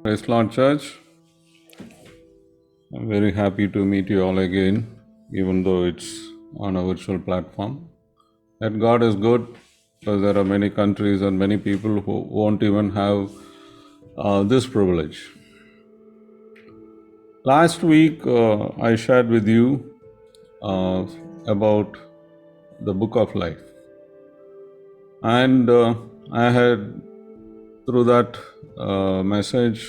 Praise Lord Church. I'm very happy to meet you all again, even though it's on a virtual platform. That God is good because there are many countries and many people who won't even have this privilege. Last week, I shared with you about the book of life. And I had, through that message,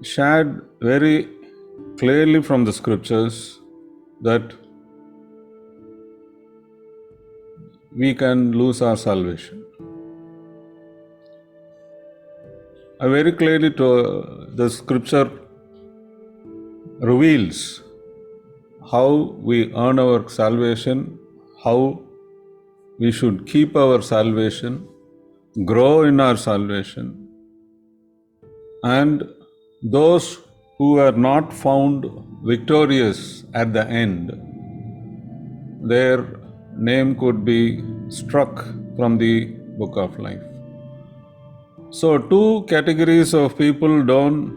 shared very clearly from the scriptures that we can lose our salvation. I very clearly the scripture reveals how we earn our salvation, how we should keep our salvation, grow in our salvation, and those who are not found victorious at the end, their name could be struck from the book of life. So, two categories of people don't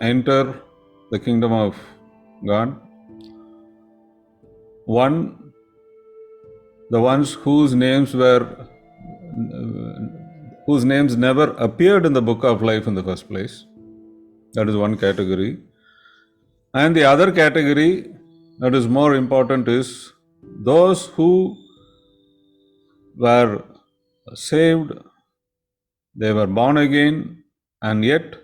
enter the kingdom of God. One, the ones whose names never appeared in the book of life in the first place. That is one category. And the other category that is more important is those who were saved, they were born again, and yet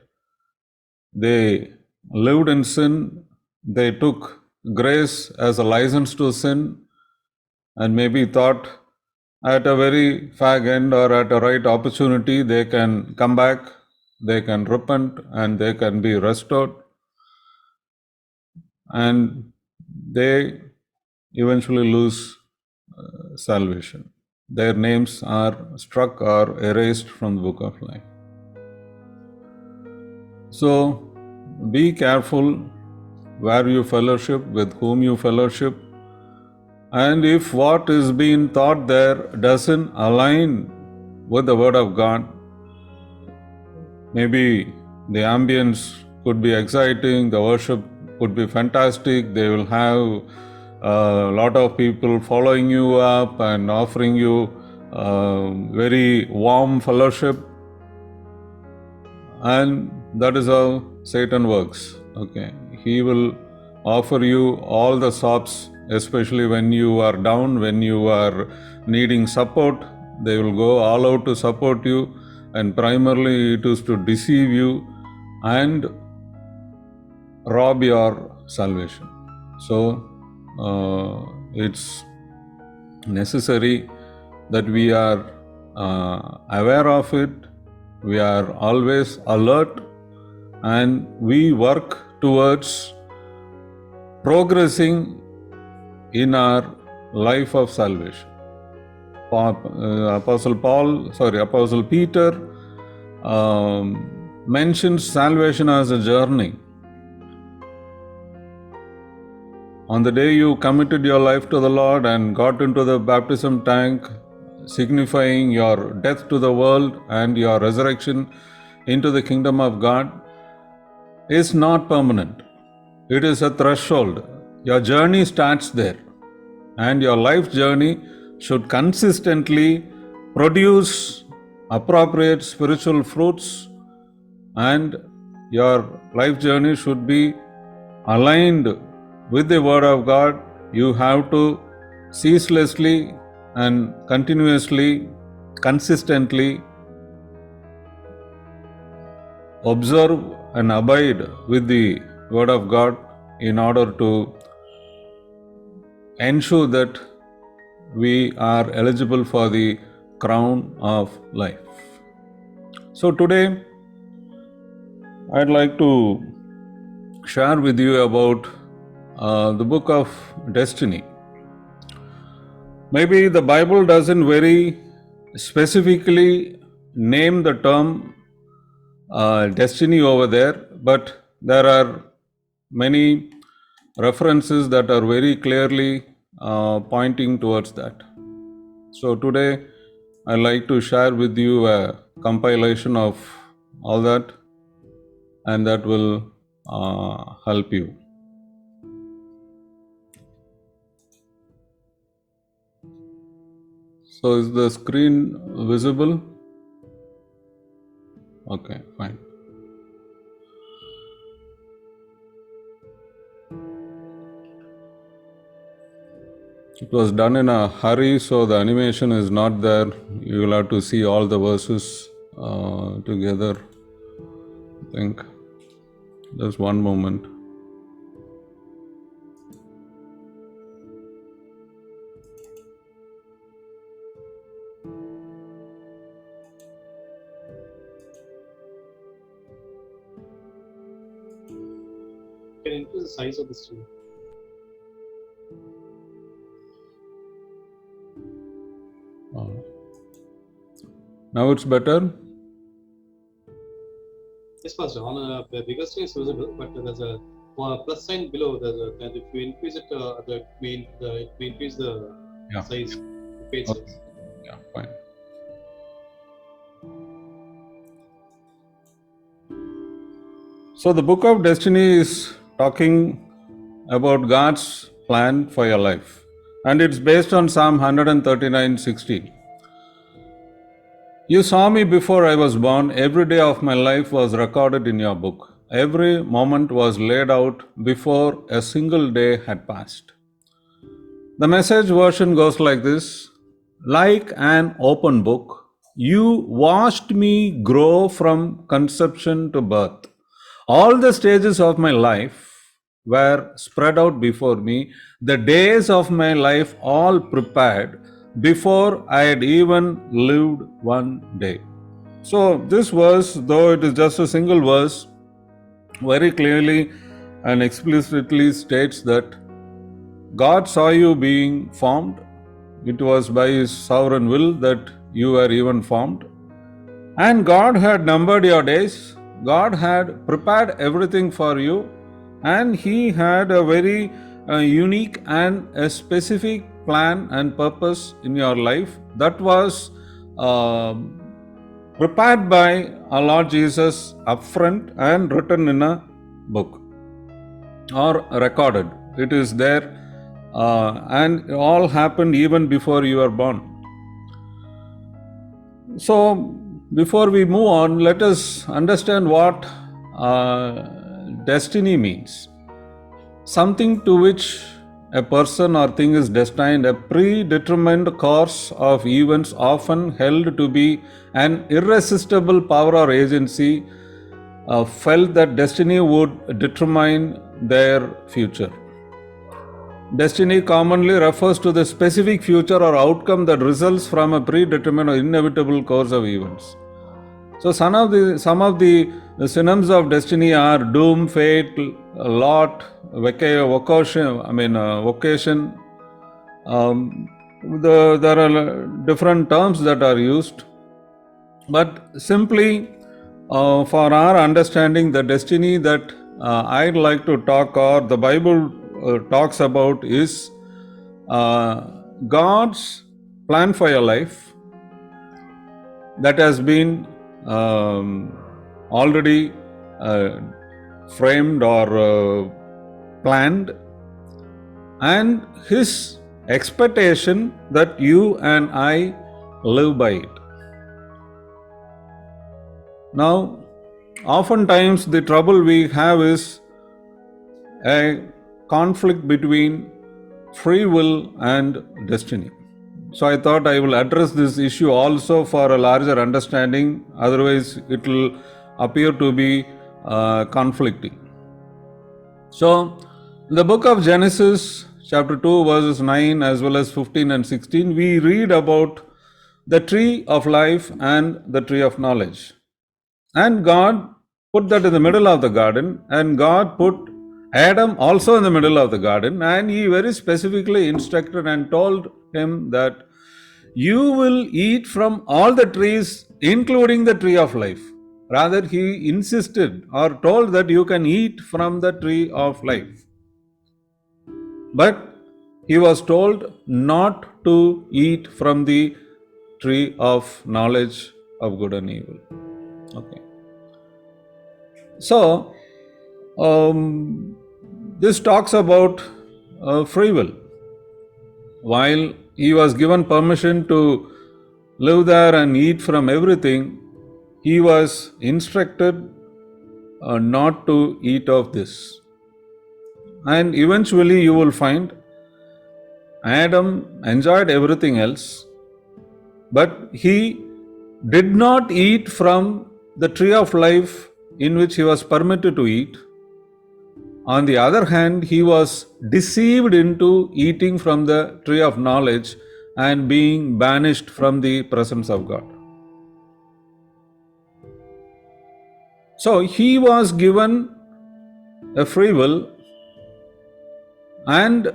they lived in sin. They took grace as a license to sin and maybe thought at a very fag end or at a right opportunity they can come back, they can repent, and they can be restored. And they eventually lose salvation. Their names are struck or erased from the book of life. So be careful where you fellowship, with whom you fellowship, and if what is being taught there doesn't align with the Word of God, maybe the ambience could be exciting, the worship could be fantastic, they will have a lot of people following you up and offering you very warm fellowship, and that is how Satan works. Okay, he will offer you all the sops, especially when you are down, when you are needing support. They will go all out to support you, and primarily it is to deceive you and rob your salvation. So it's necessary that we are aware of it, we are always alert, and we work towards progressing in our life of salvation. Apostle Peter mentions salvation as a journey. On the day you committed your life to the Lord and got into the baptism tank, signifying your death to the world and your resurrection into the kingdom of God, is not permanent. It is a threshold. Your journey starts there, and your life journey should consistently produce appropriate spiritual fruits, and your life journey should be aligned with the Word of God. You have to ceaselessly and continuously, consistently observe and abide with the Word of God in order to ensure that we are eligible for the crown of life. So today, I'd like to share with you about the book of destiny. Maybe the Bible doesn't very specifically name the term destiny over there, but there are many references that are very clearly pointing towards that. So today I'd like to share with you a compilation of all that, and that will help you. So is the screen visible? Okay, fine. It was done in a hurry, so the animation is not there. You will have to see all the verses together. I think. Just one moment. Can increase the size of the screen. Now it's better. Yes, Pastor. On the bigger screen is visible, but there's a plus sign below. If you increase it, it may increase the size, the page Okay. size. Yeah, fine. So the book of Destiny is talking about God's plan for your life, and it's based on Psalm 139:16. You saw me before I was born. Every day of my life was recorded in your book. Every moment was laid out before a single day had passed. The message version goes like this: like an open book, you watched me grow from conception to birth. All the stages of my life were spread out before me, the days of my life all prepared before I had even lived one day. So, this verse, though it is just a single verse, very clearly and explicitly states that God saw you being formed. It was by His sovereign will that you were even formed. And God had numbered your days. God had prepared everything for you. And He had a very unique and a specific plan and purpose in your life that was prepared by our Lord Jesus upfront and written in a book or recorded. It is there, and it all happened even before you were born. So, before we move on, let us understand what destiny means. Something to which a person or thing is destined, a predetermined course of events often held to be an irresistible power or agency, felt that destiny would determine their future. Destiny commonly refers to the specific future or outcome that results from a predetermined or inevitable course of events. So some of the synonyms of destiny are doom, fate, lot, vocation. Vocation. There are different terms that are used, but simply for our understanding, the destiny that I'd like to talk, or the Bible talks about, is God's plan for your life that has been already framed or planned, and His expectation that you and I live by it. Now, oftentimes the trouble we have is a conflict between free will and destiny. So I thought I will address this issue also for a larger understanding, otherwise it will appear to be conflicting. So, in the book of Genesis, chapter 2, verses 9 as well as 15 and 16, we read about the tree of life and the tree of knowledge. And God put that in the middle of the garden, and God put Adam also in the middle of the garden, and He very specifically instructed and told him that you will eat from all the trees, including the tree of life. Rather, He insisted or told that you can eat from the tree of life. But He was told not to eat from the tree of knowledge of good and evil. Okay. So, this talks about free will. While he was given permission to live there and eat from everything, he was instructed not to eat of this. And eventually, you will find Adam enjoyed everything else, but he did not eat from the tree of life in which he was permitted to eat. On the other hand, he was deceived into eating from the tree of knowledge and being banished from the presence of God. So he was given a free will and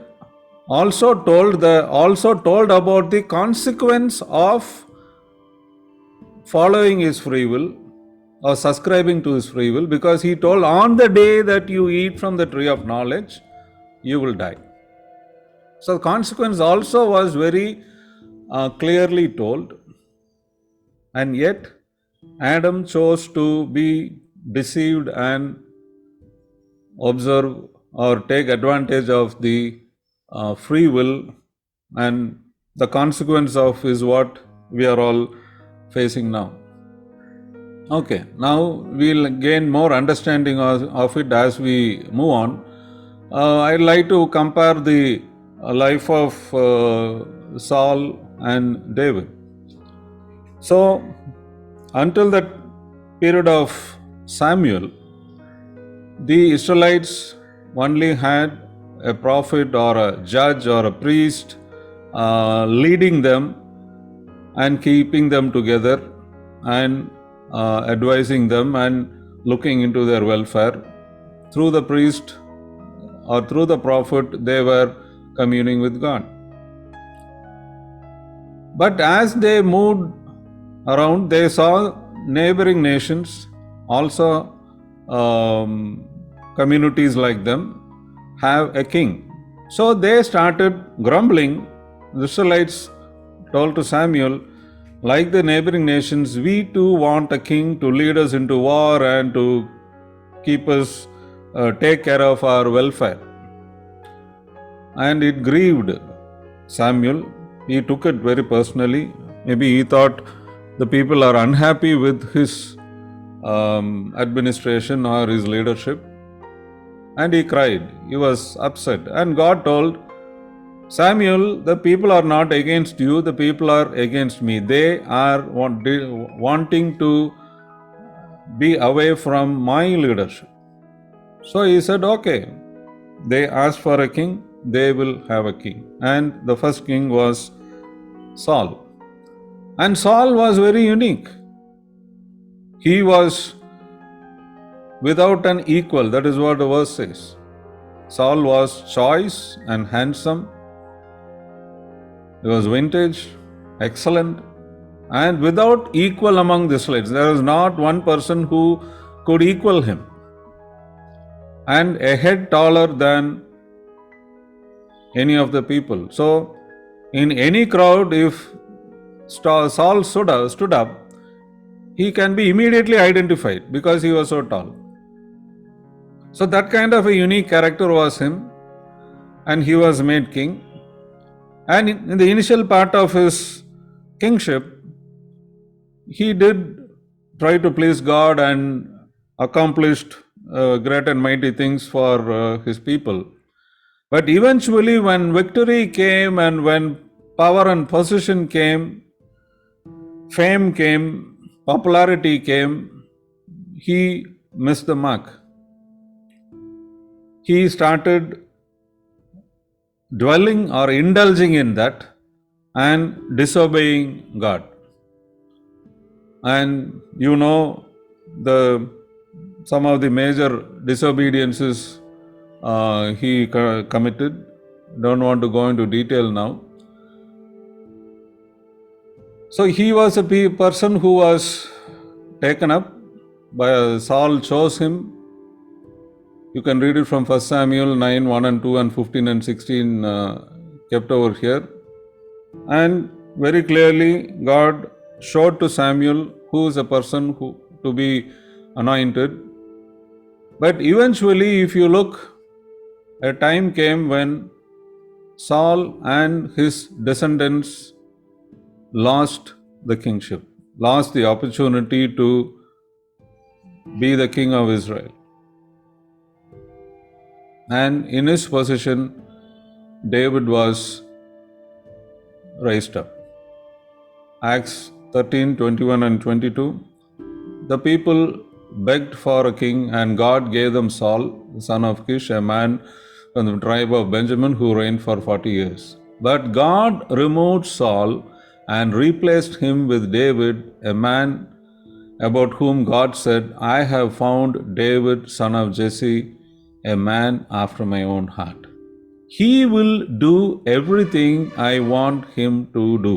also told about the consequence of following his free will or subscribing to his free will, because he told, on the day that you eat from the tree of knowledge, you will die. So the consequence also was very clearly told, and yet Adam chose to be deceived and observe or take advantage of the free will, and the consequence of is what we are all facing now. Okay, now we'll gain more understanding of it as we move on. I'd like to compare the life of Saul and David. So, until that period of Samuel, the Israelites only had a prophet or a judge or a priest leading them and keeping them together and advising them and looking into their welfare. Through the priest or through the prophet, they were communing with God. But as they moved around, they saw neighboring nations, also communities like them, have a king. So they started grumbling. The Israelites told to Samuel, like the neighboring nations, we too want a king to lead us into war and to keep us, take care of our welfare. And it grieved Samuel. He took it very personally. Maybe he thought the people are unhappy with his administration or his leadership. And he cried. He was upset. And God told Samuel, the people are not against you, the people are against me. They are wanting to be away from my leadership. So he said, okay, they asked for a king, they will have a king. And the first king was Saul. And Saul was very unique. He was without an equal, that is what the verse says. Saul was choice and handsome. He was vintage, excellent, and without equal among the Israelites. There is not one person who could equal him. And a head taller than any of the people. So, in any crowd, if Saul stood up, he can be immediately identified because he was so tall. So that kind of a unique character was him, and he was made king. And in the initial part of his kingship, he did try to please God and accomplished great and mighty things for his people. But eventually, when victory came and when power and position came, fame came, popularity came, he missed the mark. He started dwelling or indulging in that and disobeying God. And you know some of the major disobediences he committed. Don't want to go into detail now. So he was a person who was taken up by Saul, chose him. You can read it from 1 Samuel 9, 1 and 2 and 15 and 16 kept over here. And very clearly God showed to Samuel who is a person who to be anointed. But eventually, if you look, a time came when Saul and his descendants lost the kingship, lost the opportunity to be the king of Israel. And in his position, David was raised up. Acts 13:21 and 22. The people begged for a king, and God gave them Saul, the son of Kish, a man from the tribe of Benjamin who reigned for 40 years. But God removed Saul and replaced him with David, a man about whom God said, I have found David, son of Jesse, a man after my own heart. He will do everything I want him to do.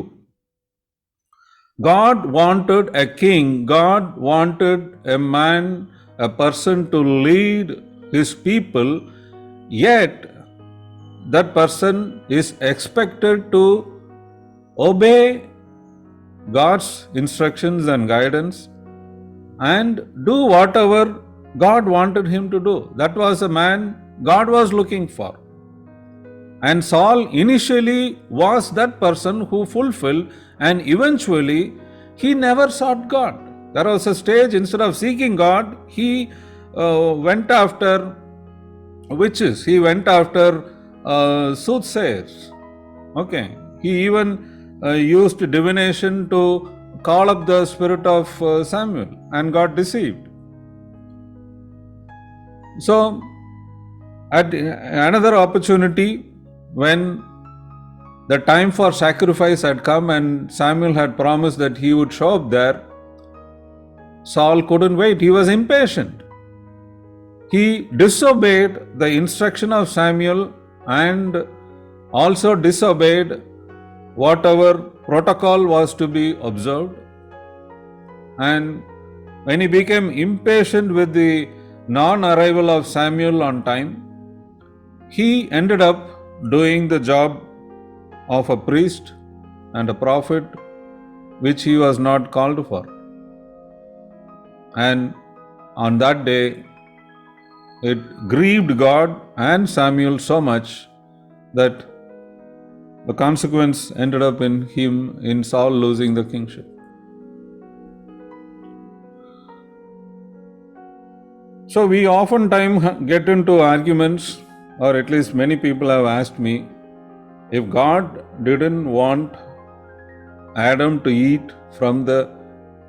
God wanted a king, God wanted a man, a person to lead his people, yet that person is expected to obey God's instructions and guidance and do whatever God wanted him to do. That was a man God was looking for. And Saul initially was that person who fulfilled, and eventually he never sought God. There was a stage, instead of seeking God, he went after witches, he went after soothsayers. Okay, he even used divination to call up the spirit of Samuel and got deceived. So, at another opportunity, when the time for sacrifice had come and Samuel had promised that he would show up there, Saul couldn't wait. He was impatient. He disobeyed the instruction of Samuel and also disobeyed whatever protocol was to be observed. And when he became impatient with the non-arrival of Samuel on time, he ended up doing the job of a priest and a prophet which he was not called for. And on that day, it grieved God and Samuel so much that the consequence ended up in Saul losing the kingship. So we oftentimes get into arguments, or at least many people have asked me, if God didn't want Adam to eat from the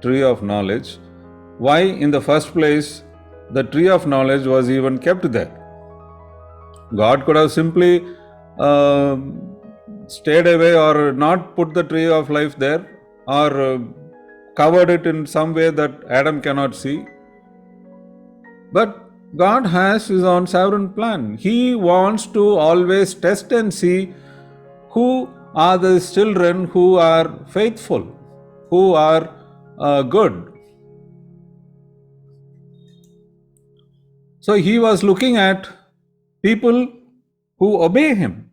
tree of knowledge, why in the first place the tree of knowledge was even kept there? God could have simply stayed away or not put the tree of life there, or covered it in some way that Adam cannot see. But God has his own sovereign plan. He wants to always test and see who are the children who are faithful, who are good. So he was looking at people who obey him.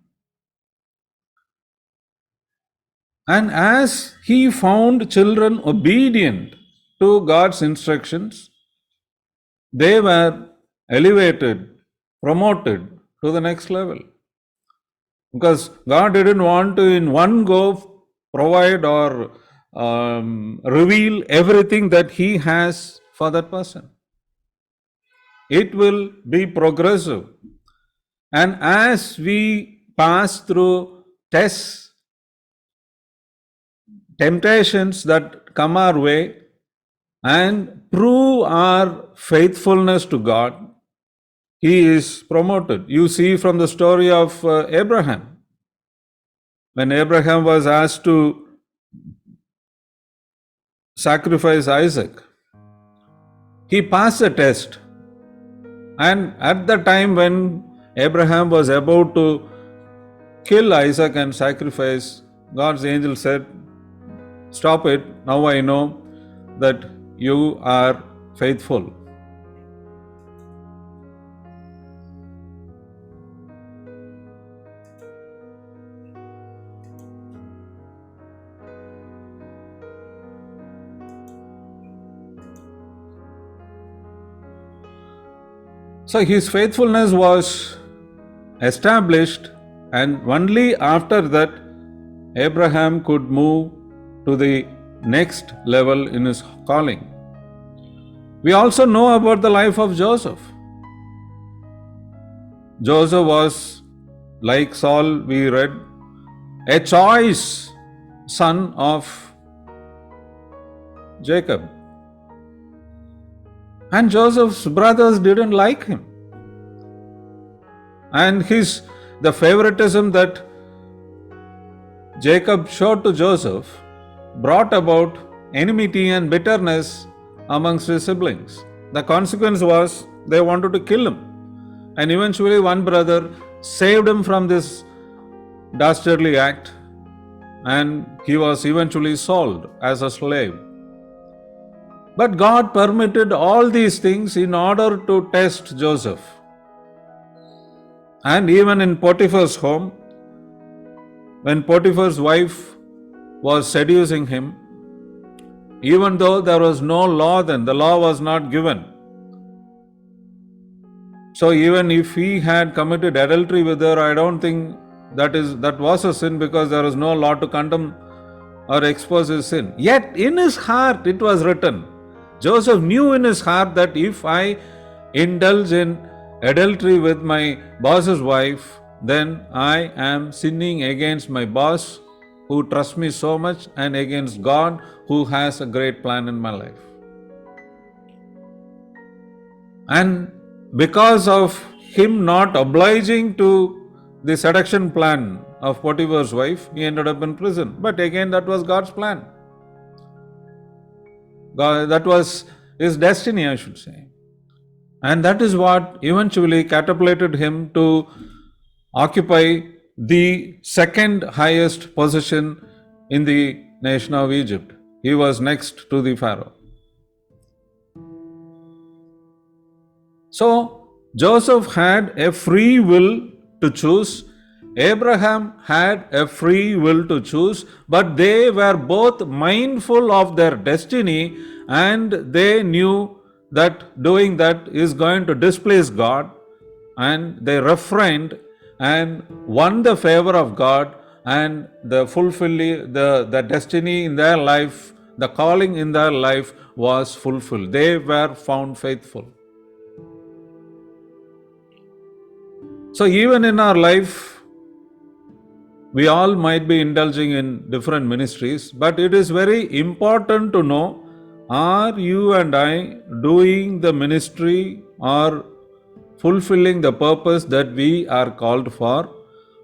And as he found children obedient to God's instructions, they were elevated, promoted to the next level. Because God didn't want to in one go provide or reveal everything that he has for that person. It will be progressive. And as we pass through tests, temptations that come our way, and prove our faithfulness to God, he is promoted. You see from the story of Abraham. When Abraham was asked to sacrifice Isaac, he passed the test. And at the time when Abraham was about to kill Isaac and sacrifice, God's angel said, stop it, now I know that you are faithful. So his faithfulness was established, and only after that Abraham could move to the next level in his calling. We also know about the life of Joseph. Joseph was, like Saul, we read, a choice son of Jacob. And Joseph's brothers didn't like him. And the favoritism that Jacob showed to Joseph brought about enmity and bitterness amongst his siblings. The consequence was they wanted to kill him. And eventually one brother saved him from this dastardly act, and he was eventually sold as a slave. But God permitted all these things in order to test Joseph. And even in Potiphar's home, when Potiphar's wife was seducing him, even though there was no law then, the law was not given. So even if he had committed adultery with her, I don't think that was a sin, because there was no law to condemn or expose his sin. Yet in his heart it was written. Joseph knew in his heart that if I indulge in adultery with my boss's wife, then I am sinning against my boss who trusts me so much, and against God who has a great plan in my life. And because of him not obliging to the seduction plan of Potiphar's wife, he ended up in prison. But again, that was God's plan. That was his destiny, I should say. And that is what eventually catapulted him to occupy the second highest position in the nation of Egypt. He was next to the Pharaoh. So Joseph had a free will to choose. Abraham had a free will to choose, but they were both mindful of their destiny, and they knew that doing that is going to displease God, and they refrained and won the favor of God, and the destiny in their life, the calling in their life was fulfilled. They were found faithful. So even in our life, we all might be indulging in different ministries, but it is very important to know, are you and I doing the ministry or fulfilling the purpose that we are called for?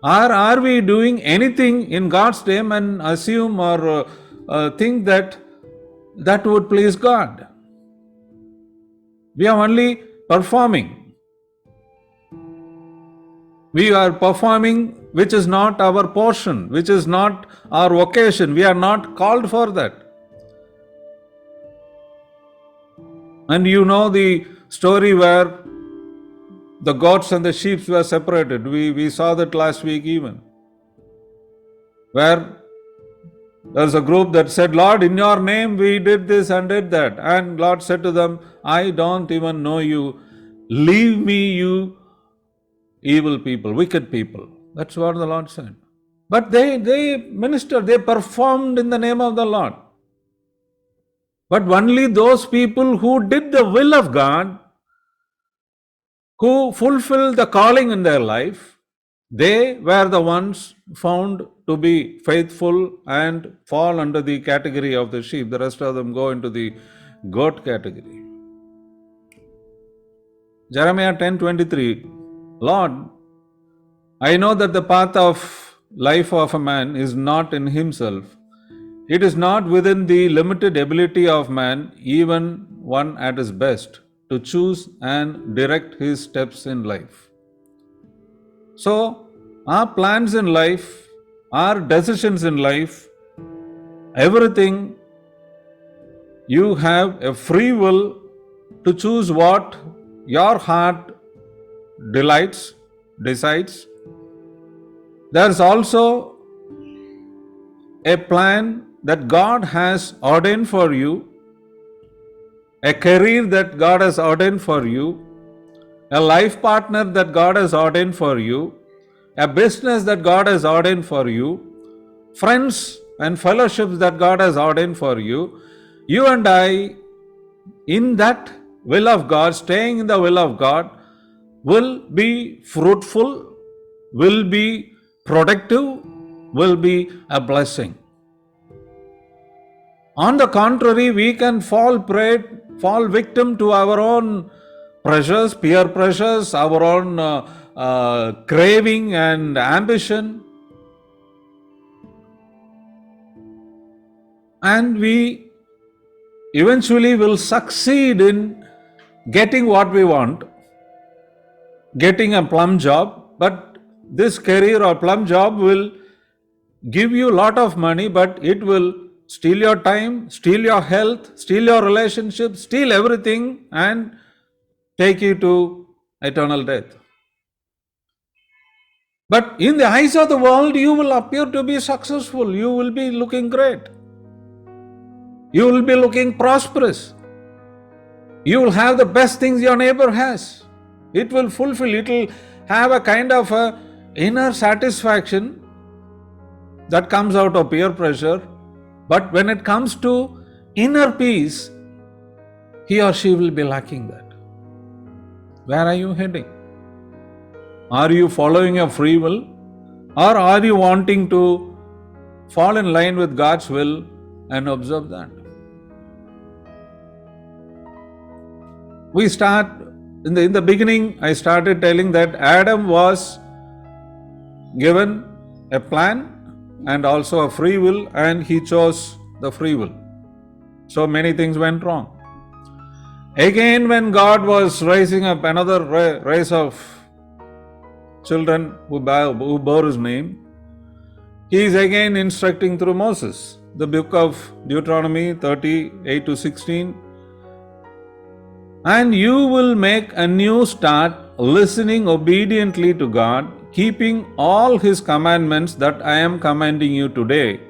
Or are we doing anything in God's name and assume or think that would please God? We are only performing. We are performing which is not our portion, which is not our vocation. We are not called for that. And you know the story where the goats and the sheep were separated. We saw that last week even. Where there's a group that said, Lord, in your name we did this and did that. And Lord said to them, I don't even know you. Leave me, you evil people, wicked people. That's what the Lord said. But they ministered, they performed in the name of the Lord. But only those people who did the will of God, who fulfilled the calling in their life, they were the ones found to be faithful and fall under the category of the sheep. The rest of them go into the goat category. Jeremiah 10:23, Lord, I know that the path of life of a man is not in himself. It is not within the limited ability of man, even one at his best, to choose and direct his steps in life. So, our plans in life, our decisions in life, everything, you have a free will to choose what your heart decides. There's also a plan that God has ordained for you, a career that God has ordained for you, a life partner that God has ordained for you, a business that God has ordained for you, friends and fellowships that God has ordained for you, you and I, in that will of God, staying in the will of God, will be fruitful, will be productive, will be a blessing. On the contrary, we can fall victim to our own pressures, peer pressures, our own craving and ambition, and we eventually will succeed in getting what we want, getting a plum job. But this career or plum job will give you a lot of money, but it will steal your time, steal your health, steal your relationship, steal everything, and take you to eternal death. But in the eyes of the world, you will appear to be successful. You will be looking great. You will be looking prosperous. You will have the best things your neighbor has. It will fulfill, it will have a kind of a inner satisfaction that comes out of peer pressure. But when it comes to inner peace, he or she will be lacking that. Where are you heading? Are you following your free will, or are you wanting to fall in line with God's will and observe that? We start in the beginning. I started telling that Adam was given a plan and also a free will, and he chose the free will. So many things went wrong. Again, when God was raising up another race of children who bore his name, he is again instructing through Moses. The book of Deuteronomy 38 to 16. And you will make a new start, listening obediently to God, keeping all his commandments that I am commanding you today.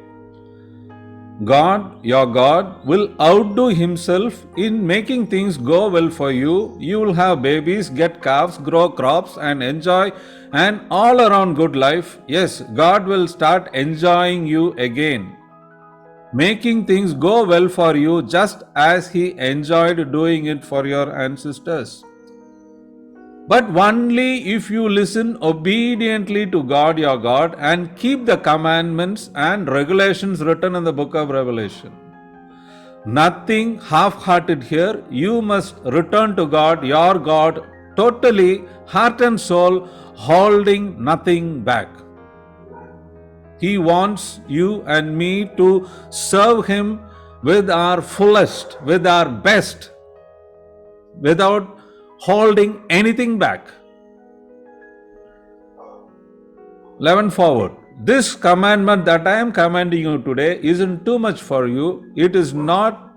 God, your God, will outdo himself in making things go well for you. You will have babies, get calves, grow crops, and enjoy an all around good life. Yes, God will start enjoying you again, making things go well for you just as he enjoyed doing it for your ancestors. But only if you listen obediently to God your God and keep the commandments and regulations written in the book of Revelation. Nothing half-hearted here. You must return to God your God totally, heart and soul, holding nothing back. He wants you and me to serve him with our fullest, with our best, without holding anything back. 11 forward. This commandment that I am commanding you today isn't too much for you. It is not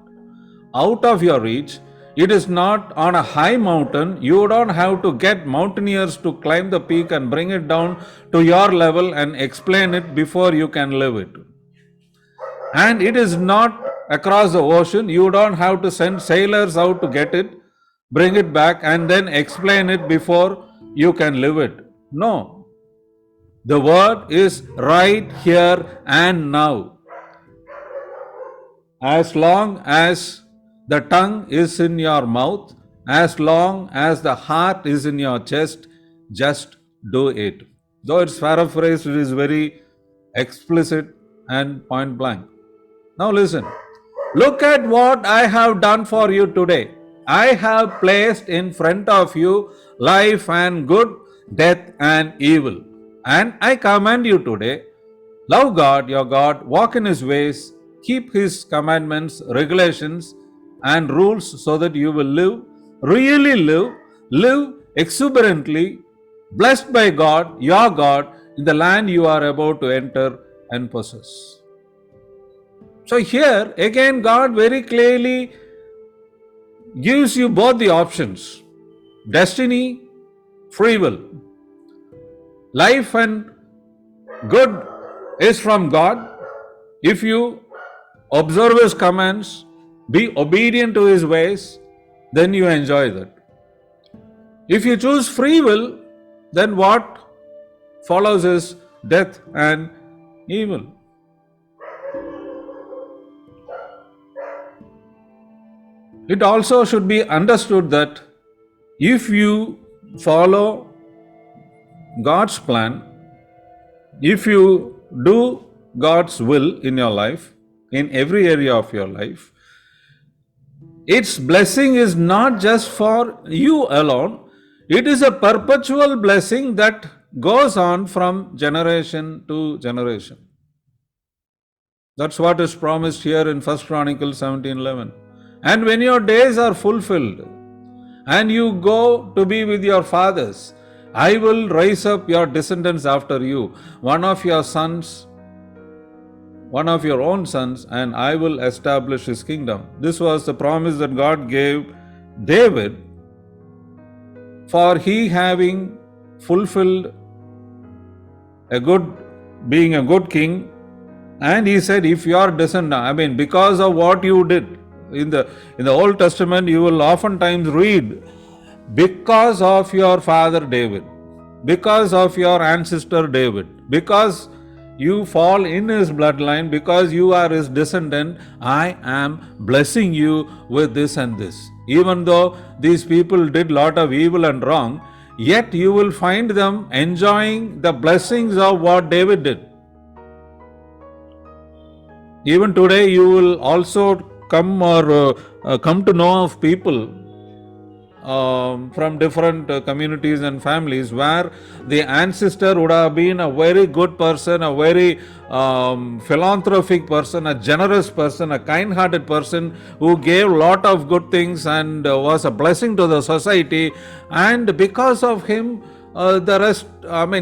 out of your reach. It is not on a high mountain. You don't have to get mountaineers to climb the peak and bring it down to your level and explain it before you can live it. And it is not across the ocean. You don't have to send sailors out to get it, bring it back, and then explain it before you can live it. No. The word is right here and now. As long as the tongue is in your mouth, as long as the heart is in your chest, just do it. Though it's paraphrased, it is very explicit and point blank. Now listen. Look at what I have done for you today. I have placed in front of you life and good, death and evil. And I command you today, love God, your God, walk in his ways, keep his commandments, regulations, and rules so that you will live, really live exuberantly, blessed by God, your God, in the land you are about to enter and possess. So here again God very clearly gives you both the options: destiny, free will. Life and good is from God. If you observe his commands, be obedient to his ways, then you enjoy that. If you choose free will, then what follows is death and evil. It also should be understood that if you follow God's plan, if you do God's will in your life, in every area of your life, its blessing is not just for you alone, it is a perpetual blessing that goes on from generation to generation. That's what is promised here in 1 Chronicles 17:11. And when your days are fulfilled and you go to be with your fathers, I will raise up your descendants after you, one of your own sons, and I will establish his kingdom. This was the promise that God gave David for he having fulfilled being a good king. And he said, if your descendant, because of what you did in the Old Testament, you will oftentimes read, because of your father David, because of your ancestor David, because you fall in his bloodline, because you are his descendant, I am blessing you with this and this. Even though these people did lot of evil and wrong, yet you will find them enjoying the blessings of what David did. Even today, you will also come to know of people from different communities and families where the ancestor would have been a very good person, a very philanthropic person, a generous person, a kind-hearted person who gave a lot of good things and was a blessing to the society. And because of him, the rest,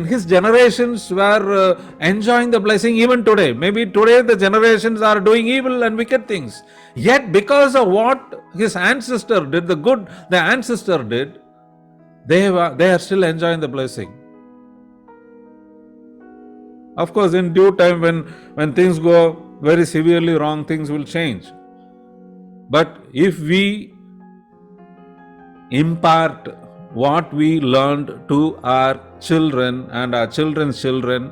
his generations were enjoying the blessing even today. Maybe today the generations are doing evil and wicked things. Yet because of what his ancestor did, the good the ancestor did, they are still enjoying the blessing. Of course, in due time, when things go very severely wrong, things will change. But if we impart what we learned to our children and our children's children,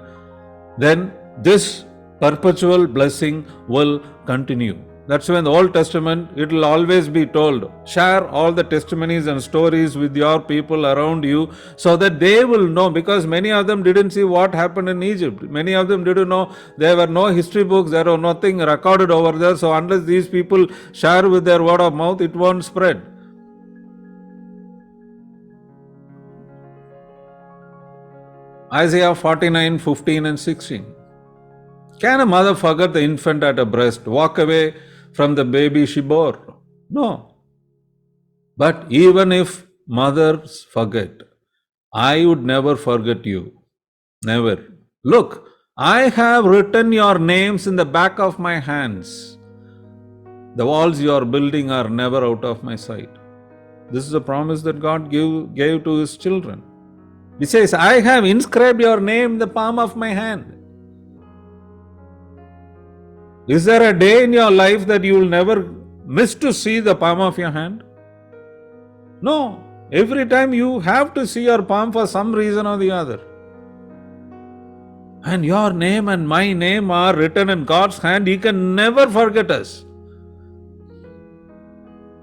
then this perpetual blessing will continue. That's why in the Old Testament, it will always be told, share all the testimonies and stories with your people around you so that they will know, because many of them didn't see what happened in Egypt. Many of them didn't know, there were no history books, there was nothing recorded over there. So unless these people share with their word of mouth, it won't spread. Isaiah 49, 15 and 16. Can a mother forget the infant at her breast, walk away from the baby she bore? No. But even if mothers forget, I would never forget you. Never. Look, I have written your names in the back of my hands. The walls you are building are never out of my sight. This is a promise that God gave to his children. He says, I have inscribed your name in the palm of my hand. Is there a day in your life that you will never miss to see the palm of your hand? No. Every time you have to see your palm for some reason or the other. And your name and my name are written in God's hand. He can never forget us.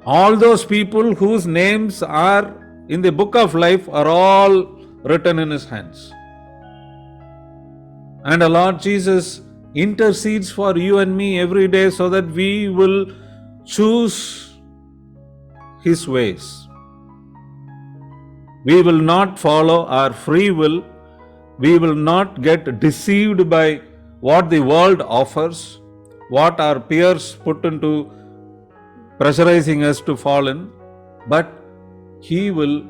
All those people whose names are in the book of life are all written in his hands. And the Lord Jesus intercedes for you and me every day so that we will choose his ways. We will not follow our free will. We will not get deceived by what the world offers, what our peers put into pressurizing us to fall in, but he will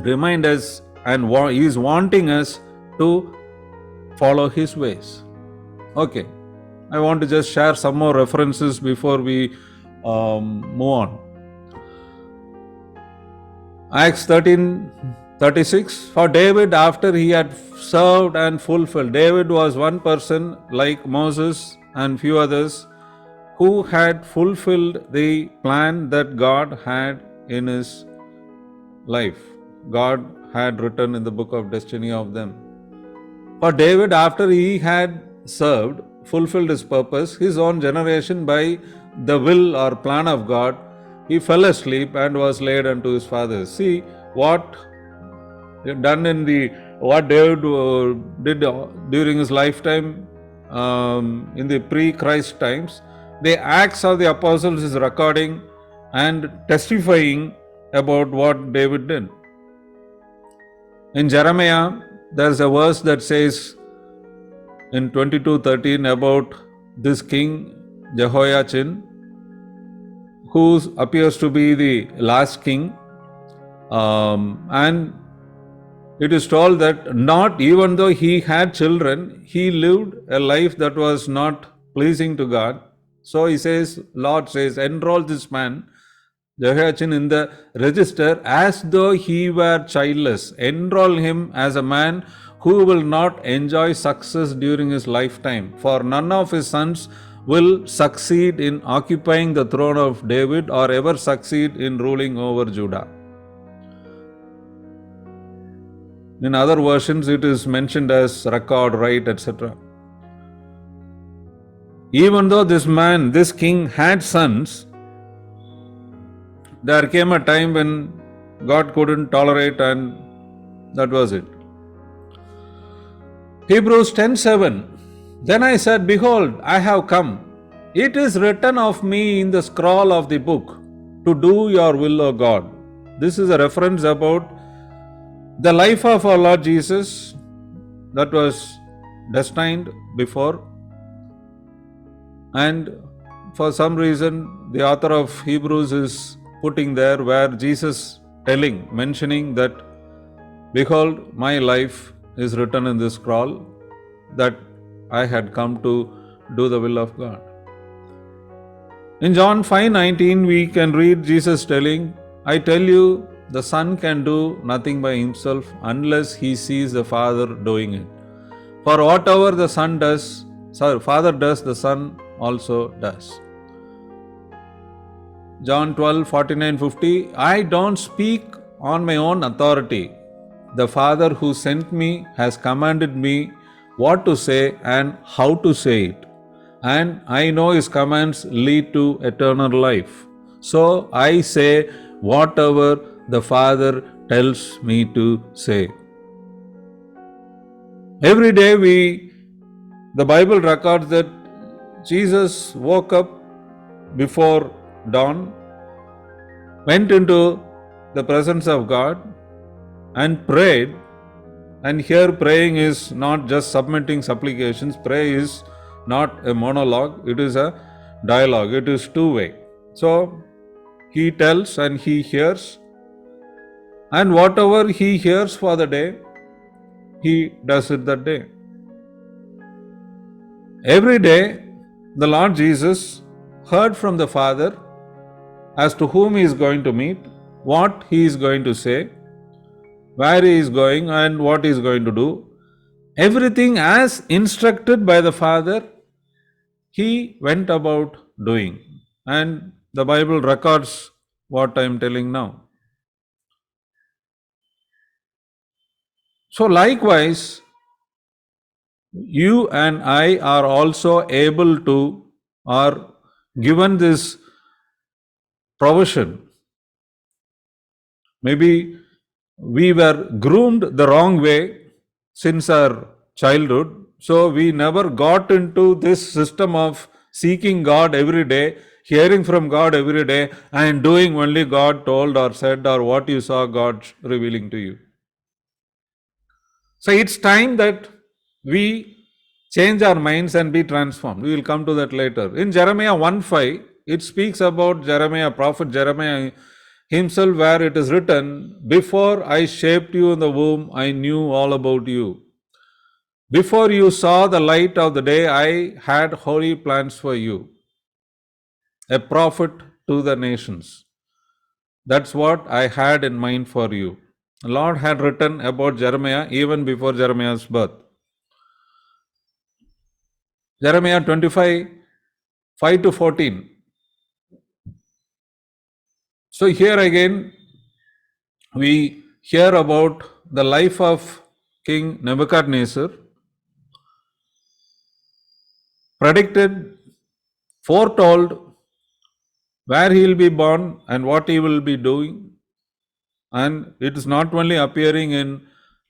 remind us and he is wanting us to follow his ways. Okay, I want to just share some more references before we move on. Acts 13:36. For David, after he had served and fulfilled, David was one person like Moses and few others who had fulfilled the plan that God had in his life. God had written in the book of destiny of them. For David, after he had served, fulfilled his purpose, his own generation by the will or plan of God, he fell asleep and was laid unto his fathers. See what done in the what David did during his lifetime in the pre-Christ times. The Acts of the Apostles is recording and testifying about what David did. In Jeremiah, there's a verse that says in 22:13 about this king Jehoiachin, who appears to be the last king, and it is told that not even though he had children, he lived a life that was not pleasing to God. So he says, Lord says, enroll this man, Jehoiachin, in the register as though he were childless. Enroll him as a man who will not enjoy success during his lifetime. For none of his sons will succeed in occupying the throne of David or ever succeed in ruling over Judah. In other versions, it is mentioned as record, right, etc. Even though this king had sons, there came a time when God couldn't tolerate, and that was it. Hebrews 10:7. Then I said, behold, I have come. It is written of me in the scroll of the book to do your will, O God. This is a reference about the life of our Lord Jesus that was destined before, and for some reason the author of Hebrews is putting there where Jesus mentioning that, behold, my life is written in this scroll, that I had come to do the will of God. In John 5:19 we can read Jesus telling, I tell you, the Son can do nothing by himself unless he sees the Father doing it. For whatever the Father does, the Son also does. John 12:49-50, I don't speak on my own authority. The Father who sent me has commanded me what to say and how to say it. And I know his commands lead to eternal life. So I say whatever the Father tells me to say. Every day the Bible records that Jesus woke up before dawn, went into the presence of God and prayed. And here praying is not just submitting supplications. Prayer is not a monologue, it is a dialogue, it is two-way. So he tells and he hears, and whatever he hears for the day, he does it that day. Every day the Lord Jesus heard from the Father as to whom he is going to meet, what he is going to say, where he is going and what he is going to do. Everything as instructed by the Father, he went about doing. And the Bible records what I am telling now. So likewise, you and I are also able to, or given this provision. Maybe we were groomed the wrong way since our childhood, so we never got into this system of seeking God every day, hearing from God every day, and doing only God told or said or what you saw God revealing to you. So it's time that we change our minds and be transformed. We will come to that later. In Jeremiah 1:5, it speaks about prophet Jeremiah himself, where it is written, before I shaped you in the womb, I knew all about you. Before you saw the light of the day, I had holy plans for you. A prophet to the nations. That's what I had in mind for you. The Lord had written about Jeremiah even before Jeremiah's birth. Jeremiah 25:5-14. So here again, we hear about the life of King Nebuchadnezzar, predicted, foretold where he will be born and what he will be doing. And it is not only appearing in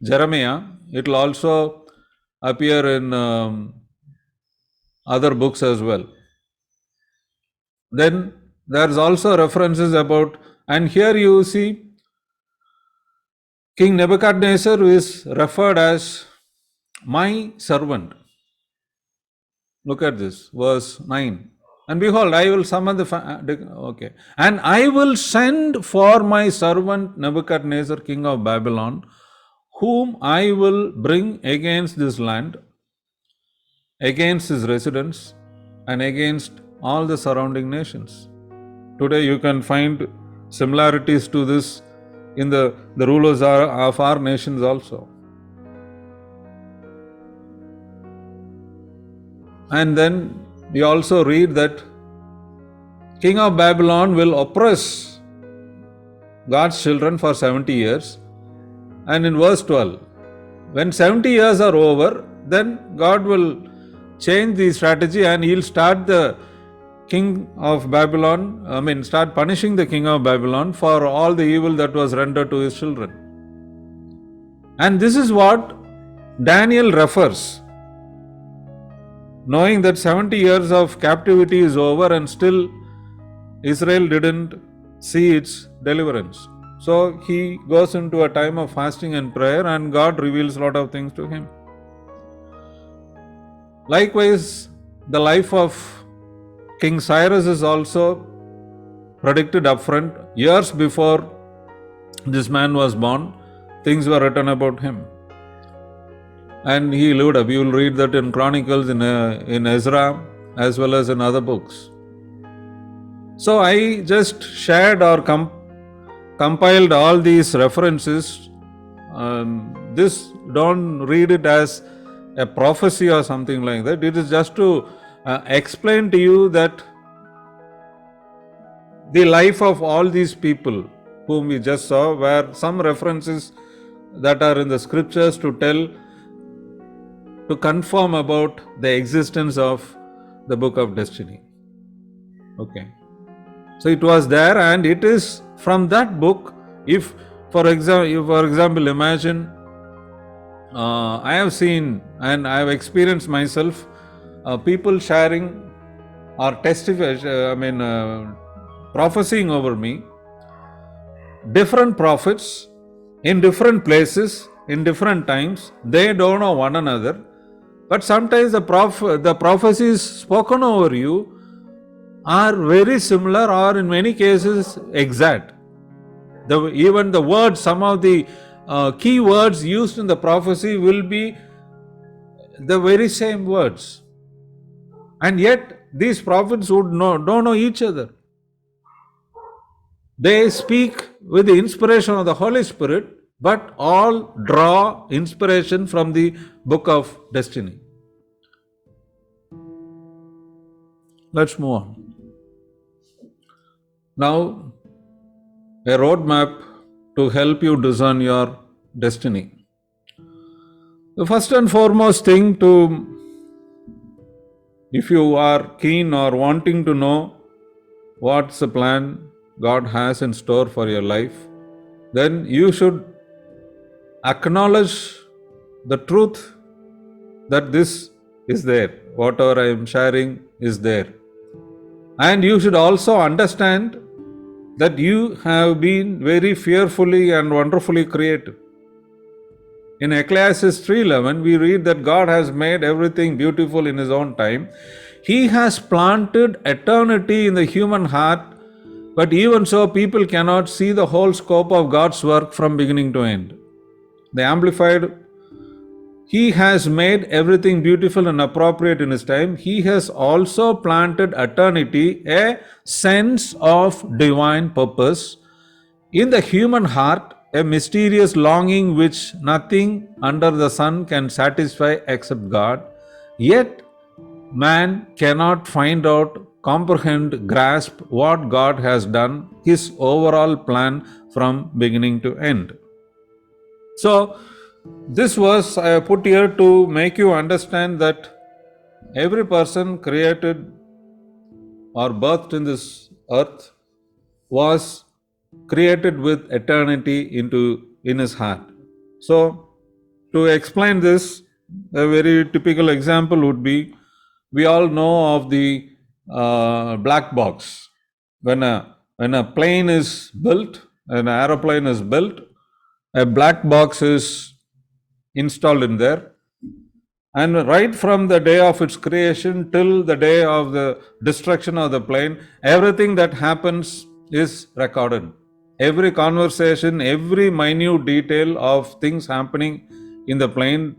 Jeremiah, it will also appear in other books as well. Then there is also references about, and here you see King Nebuchadnezzar is referred as my servant. Look at this, verse 9. And behold, I will summon okay. And I will send for my servant Nebuchadnezzar, king of Babylon, whom I will bring against this land, against his residents, and against all the surrounding nations. Today you can find similarities to this in the rulers of our nations also. And then we also read that King of Babylon will oppress God's children for 70 years. And in verse 12, when 70 years are over, then God will change the strategy and he'll start the king of Babylon, start punishing the king of Babylon for all the evil that was rendered to his children. And this is what Daniel refers, knowing that 70 years of captivity is over and still Israel didn't see its deliverance. So he goes into a time of fasting and prayer and God reveals a lot of things to him. Likewise, the life of King Cyrus is also predicted upfront. Years before this man was born, things were written about him. And he lived up. You will read that in Chronicles, in Ezra, as well as in other books. So I just shared or compiled all these references. This, don't read it as a prophecy or something like that. It is just to explain to you that the life of all these people whom we just saw were some references that are in the scriptures to confirm about the existence of the book of destiny. Okay. So it was there, and it is from that book. If for example, imagine I have seen and I have experienced myself people sharing or prophesying over me, different prophets in different places, in different times. They don't know one another, but sometimes the prophecies spoken over you are very similar, or in many cases exact. Even the words, some of the key words used in the prophecy will be the very same words. And yet these prophets don't know each other. They speak with the inspiration of the Holy Spirit, but all draw inspiration from the book of destiny. Let's move on. Now, a roadmap to help you discern your destiny. The first and foremost thing if you are keen or wanting to know what's the plan God has in store for your life, then you should acknowledge the truth that this is there. Whatever I am sharing is there. And you should also understand that you have been very fearfully and wonderfully created. In Ecclesiastes 3:11, we read that God has made everything beautiful in His own time. He has planted eternity in the human heart, but even so, people cannot see the whole scope of God's work from beginning to end. The Amplified, He has made everything beautiful and appropriate in His time. He has also planted eternity, a sense of divine purpose, in the human heart, a mysterious longing which nothing under the sun can satisfy except God. Yet, man cannot find out, comprehend, grasp what God has done, His overall plan from beginning to end. So, this was put here to make you understand that every person created or birthed in this earth was created with eternity in his heart. So, to explain this, a very typical example would be, we all know of the black box. When a plane is built, an aeroplane is built, a black box is installed in there, and right from the day of its creation till the day of the destruction of the plane, everything that happens is recorded. Every conversation, every minute detail of things happening in the plane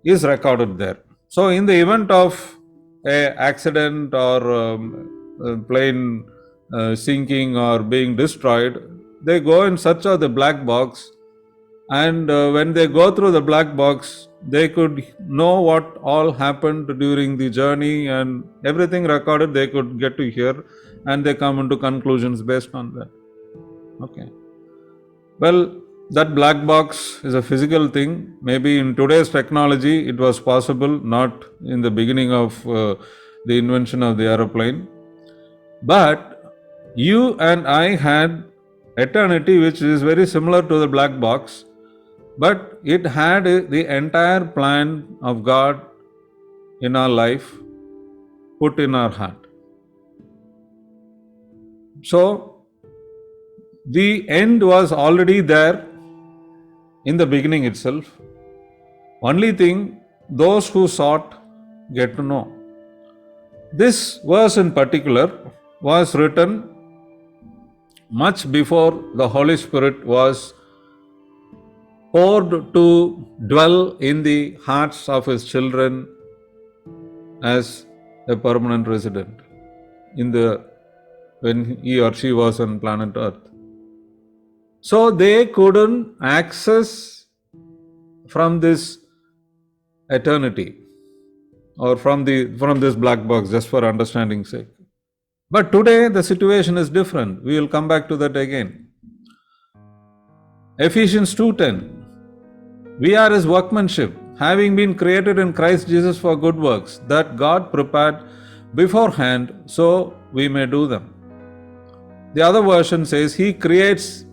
is recorded there. So, in the event of a accident or a plane sinking or being destroyed, they go in search of the black box, and when they go through the black box, they could know what all happened during the journey, and everything recorded they could get to hear, and they come into conclusions based on that. Okay. Well, that black box is a physical thing. Maybe in today's technology it was possible, not in the beginning of the invention of the aeroplane. But you and I had eternity, which is very similar to the black box, but it had the entire plan of God in our life put in our heart. So, the end was already there in the beginning itself. Only thing, those who sought get to know. This verse in particular was written much before the Holy Spirit was poured to dwell in the hearts of His children as a permanent resident when he or she was on planet Earth. So they couldn't access from this eternity or from this black box, just for understanding's sake. But today the situation is different. We will come back to that again. Ephesians 2:10. We are His workmanship, having been created in Christ Jesus for good works, that God prepared beforehand so we may do them. The other version says, He creates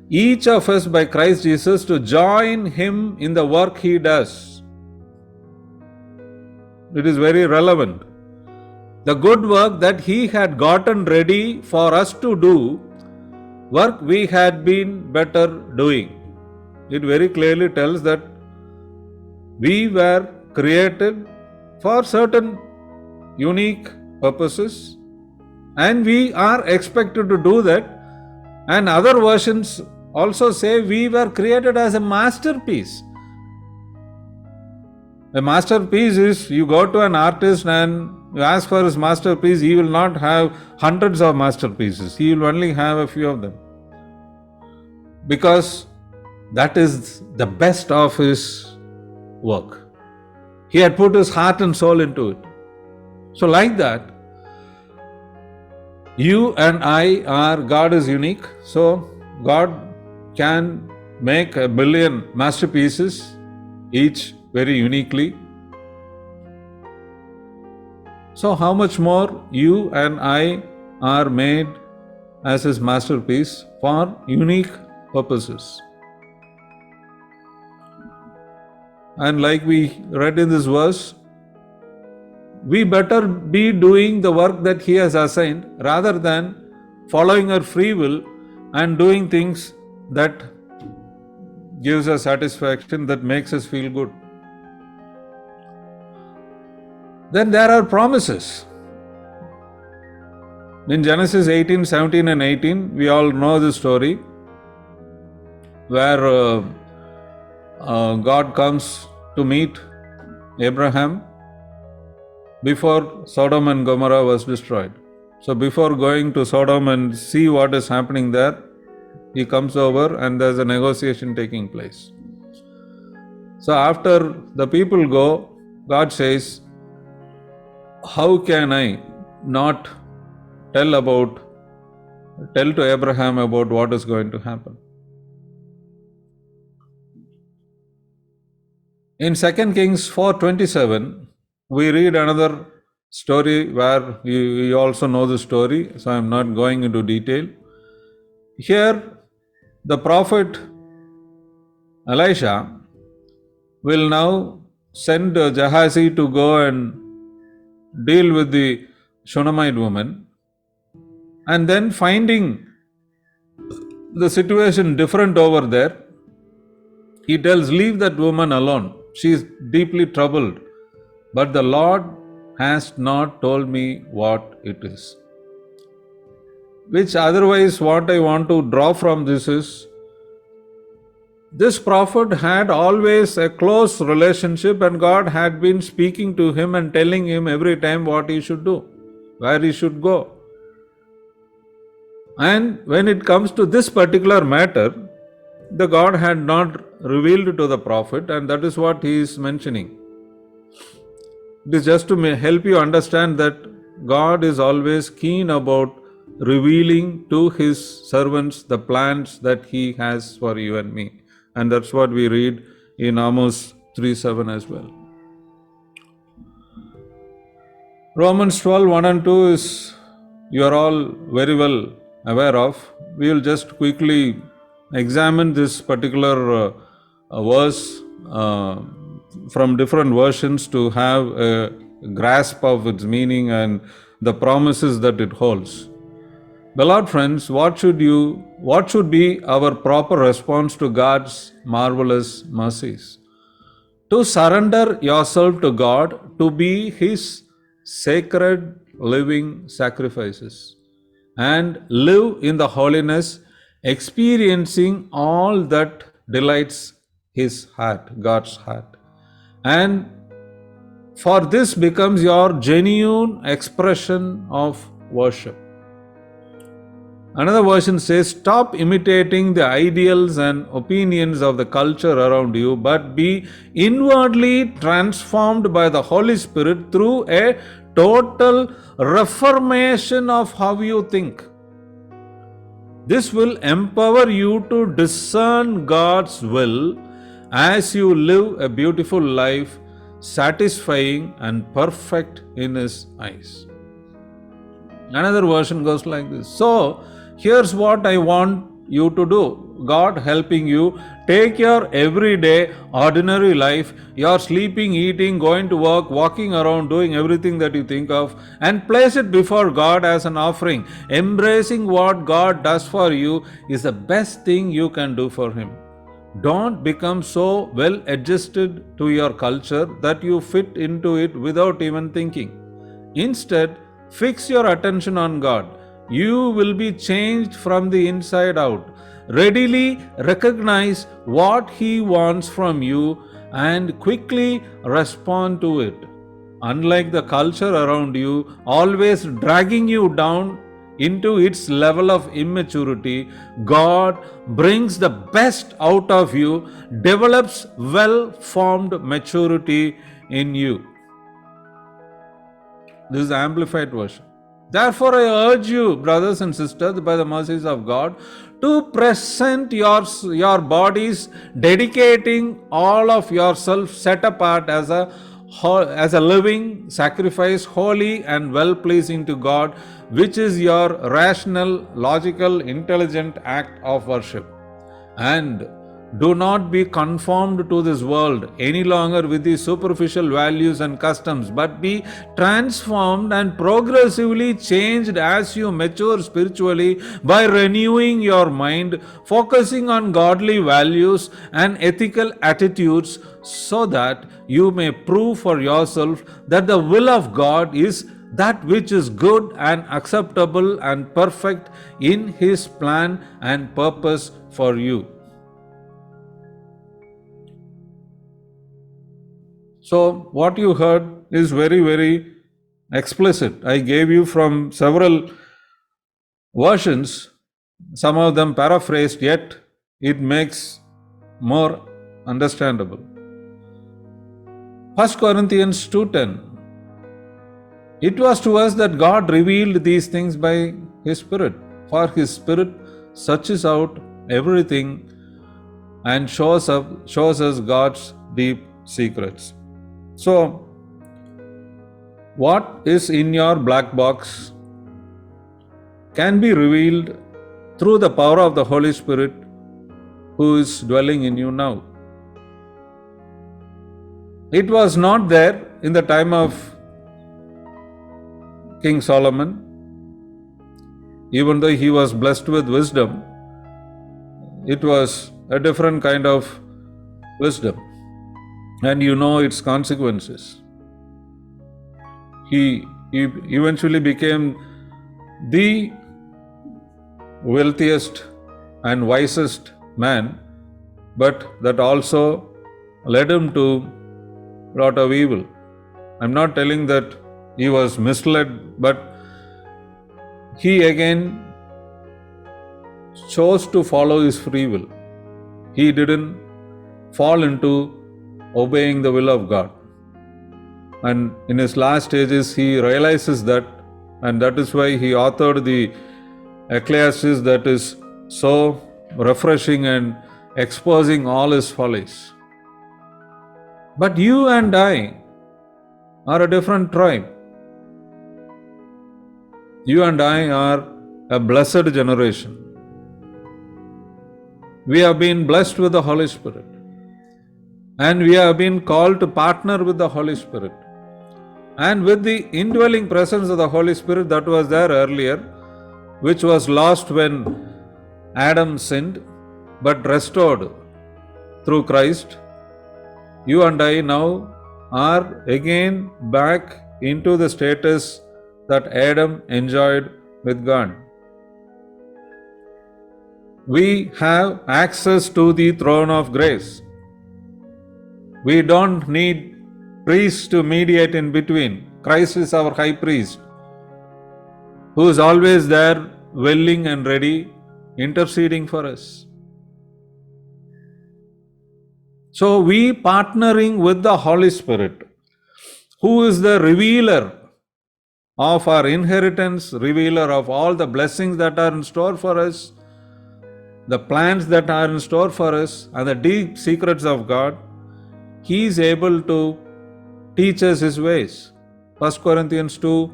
each of us by Christ Jesus to join Him in the work He does. It is very relevant. The good work that He had gotten ready for us to do, work we had been better doing. It very clearly tells that we were created for certain unique purposes, and we are expected to do that. And other versions also say we were created as a masterpiece. A masterpiece is, you go to an artist and you ask for his masterpiece, he will not have hundreds of masterpieces. He will only have a few of them. Because that is the best of his work. He had put his heart and soul into it. So like that, you and I are, God is unique. So God can make 1 billion masterpieces, each very uniquely. So how much more you and I are made as His masterpiece for unique purposes. And like we read in this verse, we better be doing the work that He has assigned rather than following our free will and doing things that gives us satisfaction, that makes us feel good. Then there are promises. In Genesis 18, 17 and 18, we all know the story where God comes to meet Abraham before Sodom and Gomorrah was destroyed. So before going to Sodom and see what is happening there, He comes over and there's a negotiation taking place. So after the people go, God says, how can I not tell to Abraham about what is going to happen? In 2 Kings 4:27, we read another story where you also know the story, so I'm not going into detail. Here, the prophet Elisha will now send Gehazi to go and deal with the Shunammite woman, and then finding the situation different over there, he tells, leave that woman alone. She is deeply troubled. But the Lord has not told me what it is. Which otherwise, what I want to draw from this is, this prophet had always a close relationship, and God had been speaking to him and telling him every time what he should do, where he should go. And when it comes to this particular matter, the God had not revealed to the prophet, and that is what he is mentioning. It is just to help you understand that God is always keen about revealing to his servants the plans that he has for you and me. And that's what we read in Amos 3:7 as well. Romans 12:1 and 2 is, you are all very well aware of. We will just quickly examine this particular verse from different versions to have a grasp of its meaning and the promises that it holds. Beloved friends, what should be our proper response to God's marvelous mercies? To surrender yourself to God, to be his sacred living sacrifices, and live in the holiness, experiencing all that delights his heart, God's heart. And for this becomes your genuine expression of worship. Another version says, stop imitating the ideals and opinions of the culture around you, but be inwardly transformed by the Holy Spirit through a total reformation of how you think. This will empower you to discern God's will as you live a beautiful life, satisfying and perfect in his eyes. Another version goes like this. So, here's what I want you to do. God helping you take your everyday, ordinary life, your sleeping, eating, going to work, walking around, doing everything that you think of, and place it before God as an offering. Embracing what God does for you is the best thing you can do for him. Don't become so well adjusted to your culture that you fit into it without even thinking. Instead, fix your attention on God. You will be changed from the inside out. Readily recognize what he wants from you and quickly respond to it. Unlike the culture around you, always dragging you down into its level of immaturity, God brings the best out of you, develops well-formed maturity in you. This is the Amplified Version. Therefore, I urge you, brothers and sisters, by the mercies of God, to present your bodies, dedicating all of yourself set apart as a living sacrifice, holy and well-pleasing to God, which is your rational, logical, intelligent act of worship. And do not be conformed to this world any longer with the superficial values and customs, but be transformed and progressively changed as you mature spiritually by renewing your mind, focusing on godly values and ethical attitudes, so that you may prove for yourself that the will of God is that which is good and acceptable and perfect in his plan and purpose for you. So, what you heard is very, very explicit. I gave you from several versions, some of them paraphrased, yet it makes more understandable. 1 Corinthians 2:10. It was to us that God revealed these things by his Spirit, for his Spirit searches out everything and shows us God's deep secrets. So, what is in your black box can be revealed through the power of the Holy Spirit who is dwelling in you now. It was not there in the time of King Solomon. Even though he was blessed with wisdom, it was a different kind of wisdom, and you know its consequences. He eventually became the wealthiest and wisest man, but that also led him to a lot of evil. I'm not telling that he was misled, but he again chose to follow his free will. He didn't fall into obeying the will of God. And in his last stages, he realizes that, and that is why he authored the Ecclesiastes that is so refreshing and exposing all his follies. But you and I are a different tribe. You and I are a blessed generation. We have been blessed with the Holy Spirit, and we have been called to partner with the Holy Spirit. And with the indwelling presence of the Holy Spirit that was there earlier, which was lost when Adam sinned, but restored through Christ, you and I now are again back into the status that Adam enjoyed with God. We have access to the throne of grace. We don't need priests to mediate in between. Christ is our high priest, who is always there, willing and ready, interceding for us. So we partnering with the Holy Spirit, who is the revealer of our inheritance, revealer of all the blessings that are in store for us, the plans that are in store for us, and the deep secrets of God. He is able to teach us His ways. 1 Corinthians 2,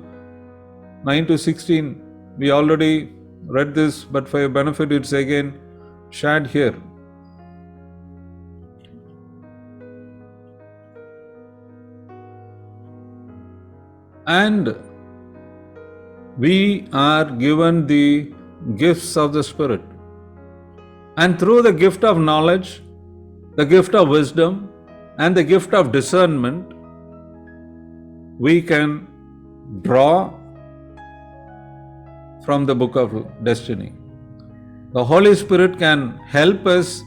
9 to 16. We already read this, but for your benefit it's again shared here. And we are given the gifts of the Spirit. And through the gift of knowledge, the gift of wisdom, and the gift of discernment, we can draw from the book of destiny. The Holy Spirit can help us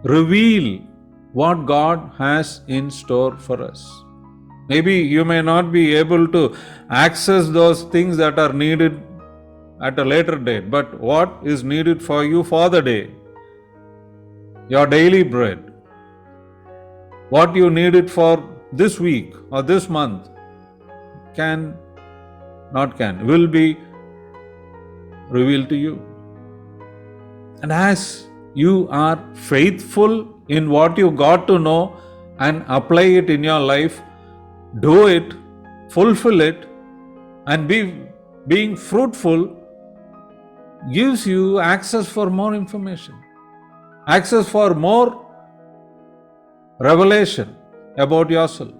reveal what God has in store for us. Maybe you may not be able to access those things that are needed at a later date, but what is needed for you for the day, your daily bread, what you needed for this week or this month, will be revealed to you. And as you are faithful in what you got to know and apply it in your life, do it, fulfill it, and being fruitful gives you access for more information, access for more revelation about yourself.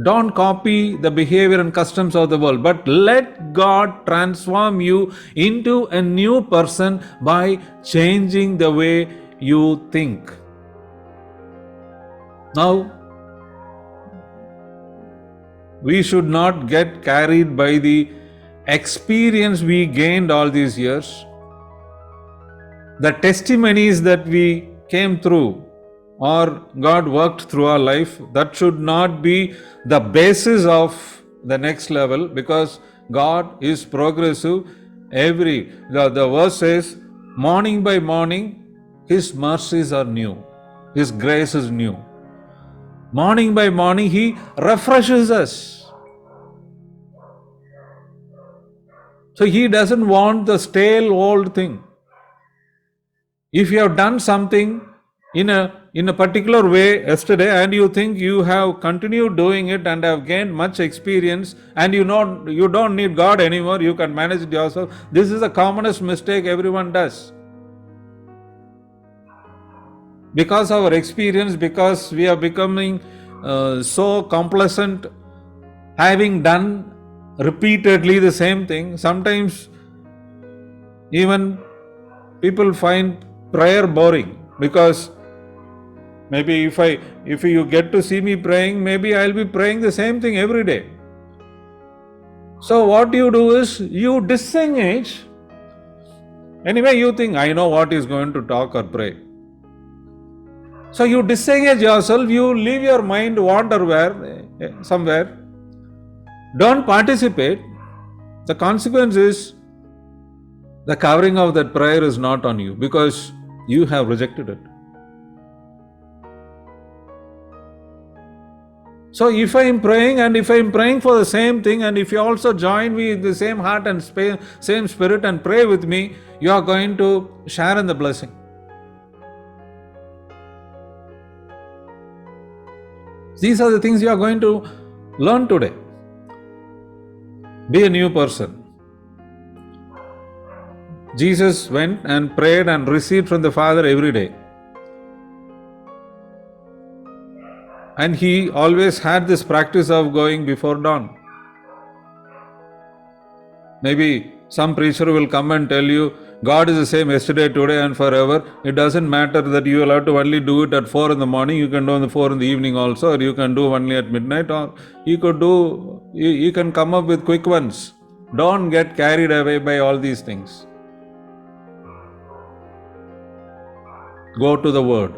Don't copy the behavior and customs of the world, but let God transform you into a new person by changing the way you think. Now, we should not get carried by the experience we gained all these years, the testimonies that we came through, or God worked through our life. That should not be the basis of the next level, because God is progressive. The verse says, morning by morning, His mercies are new, His grace is new. Morning by morning, He refreshes us. So He doesn't want the stale old thing. If you have done something in a particular way yesterday and you think you have continued doing it and have gained much experience and you don't need God anymore, you can manage it yourself. This is the commonest mistake everyone does. Because our experience, because we are becoming so complacent, having done repeatedly the same thing, sometimes even people find prayer boring, because maybe if you get to see me praying, maybe I'll be praying the same thing every day. So what you do is you disengage. Anyway, you think I know what is going to talk or pray. So you disengage yourself, you leave your mind wander somewhere. Don't participate. The consequence is the covering of that prayer is not on you because you have rejected it. So if I am praying and if I am praying for the same thing, and if you also join me in the same heart and same spirit and pray with me, you are going to share in the blessing. These are the things you are going to learn today. Be a new person. Jesus went and prayed and received from the Father every day. And he always had this practice of going before dawn. Maybe some preacher will come and tell you, God is the same yesterday, today and forever. It doesn't matter that you will have to only do it at 4 in the morning. You can do it at 4 in the evening also, or you can do only at midnight, or you can come up with quick ones. Don't get carried away by all these things. Go to the Word,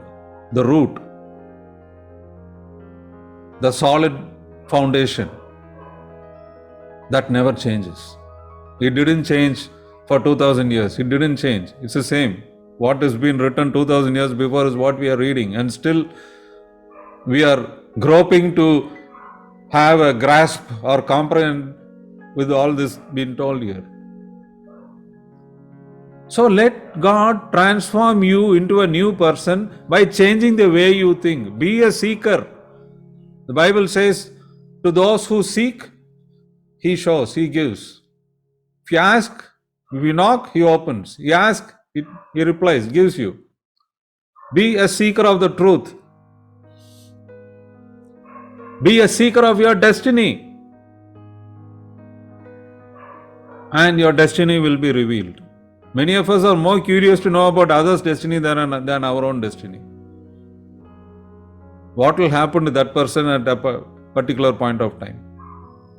the root, the solid foundation that never changes. It didn't change for 2000 years. It didn't change. It's the same. What has been written 2000 years before is what we are reading, and still we are groping to have a grasp or comprehend with all this being told here. So let God transform you into a new person by changing the way you think. Be a seeker. The Bible says, to those who seek, He shows, He gives. If you ask, if you knock, He opens. You ask, He replies, gives you. Be a seeker of the truth. Be a seeker of your destiny. And your destiny will be revealed. Many of us are more curious to know about others' destiny than our own destiny. What will happen to that person at a particular point of time?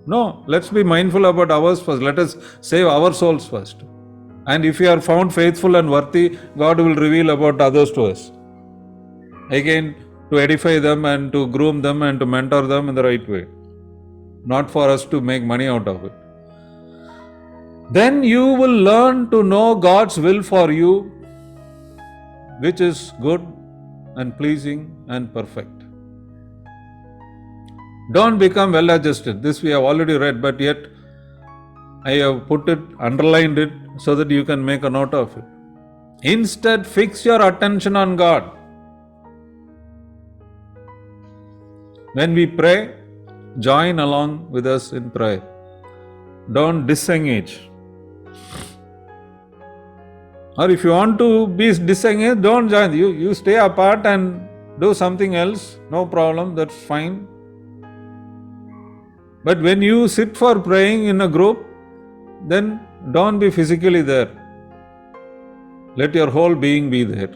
No, let's be mindful about ours first. Let us save our souls first. And if we are found faithful and worthy, God will reveal about others to us. Again, to edify them and to groom them and to mentor them in the right way. Not for us to make money out of it. Then you will learn to know God's will for you, which is good and pleasing and perfect. Don't become well adjusted. This we have already read, but yet I have underlined it so that you can make a note of it. Instead, fix your attention on God. When we pray, join along with us in prayer. Don't disengage. Or if you want to be disengaged, don't join. You stay apart and do something else. No problem, that's fine. But when you sit for praying in a group, then don't be physically there. Let your whole being be there.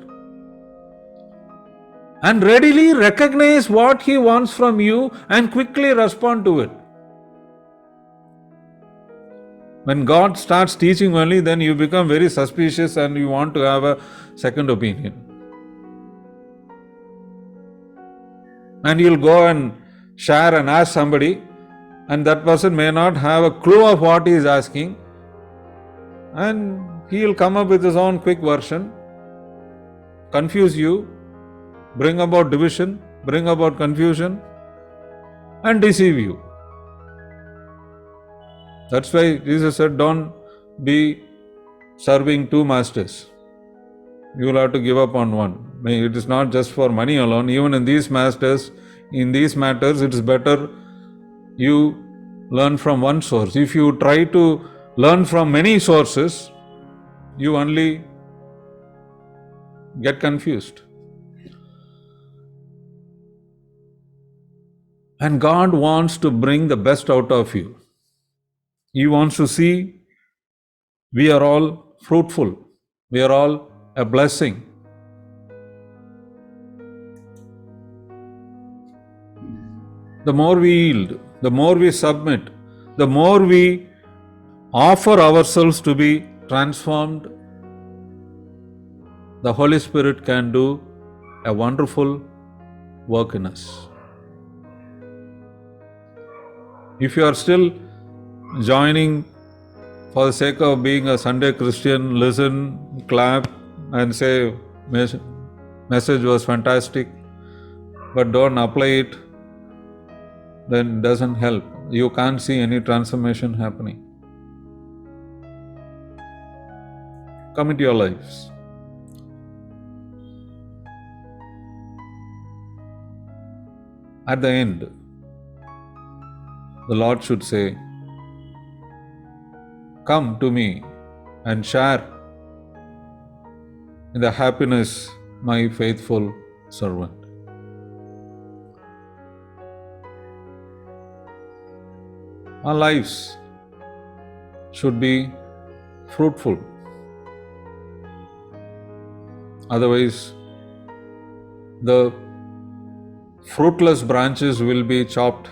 And readily recognize what He wants from you and quickly respond to it. When God starts teaching only, then you become very suspicious and you want to have a second opinion. And you'll go and share and ask somebody, and that person may not have a clue of what he is asking, and he will come up with his own quick version, confuse you, bring about division, bring about confusion, and deceive you. That's why Jesus said, don't be serving two masters. You will have to give up on one. I mean, it is not just for money alone. Even in these matters, it is better you learn from one source. If you try to learn from many sources, you only get confused. And God wants to bring the best out of you. He wants to see we are all fruitful. We are all a blessing. The more we yield, the more we submit, the more we offer ourselves to be transformed, the Holy Spirit can do a wonderful work in us. If you are still joining for the sake of being a Sunday Christian, listen, clap, and say, message was fantastic, but don't apply it, then it doesn't help. You can't see any transformation happening. Commit your lives. At the end, the Lord should say, come to me and share in the happiness, my faithful servant. Our lives should be fruitful. Otherwise, the fruitless branches will be chopped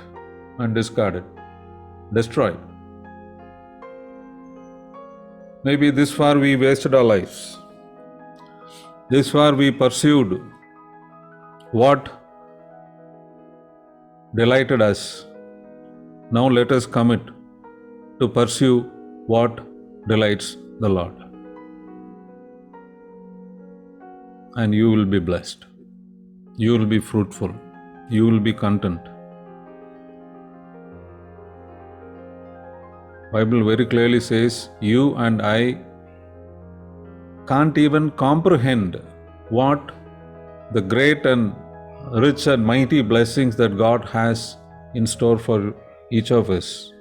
and discarded, destroyed. Maybe this far we wasted our lives. This far we pursued what delighted us. Now let us commit to pursue what delights the Lord. And you will be blessed. You will be fruitful. You will be content. Bible very clearly says, you and I can't even comprehend what the great and rich and mighty blessings that God has in store for each of us.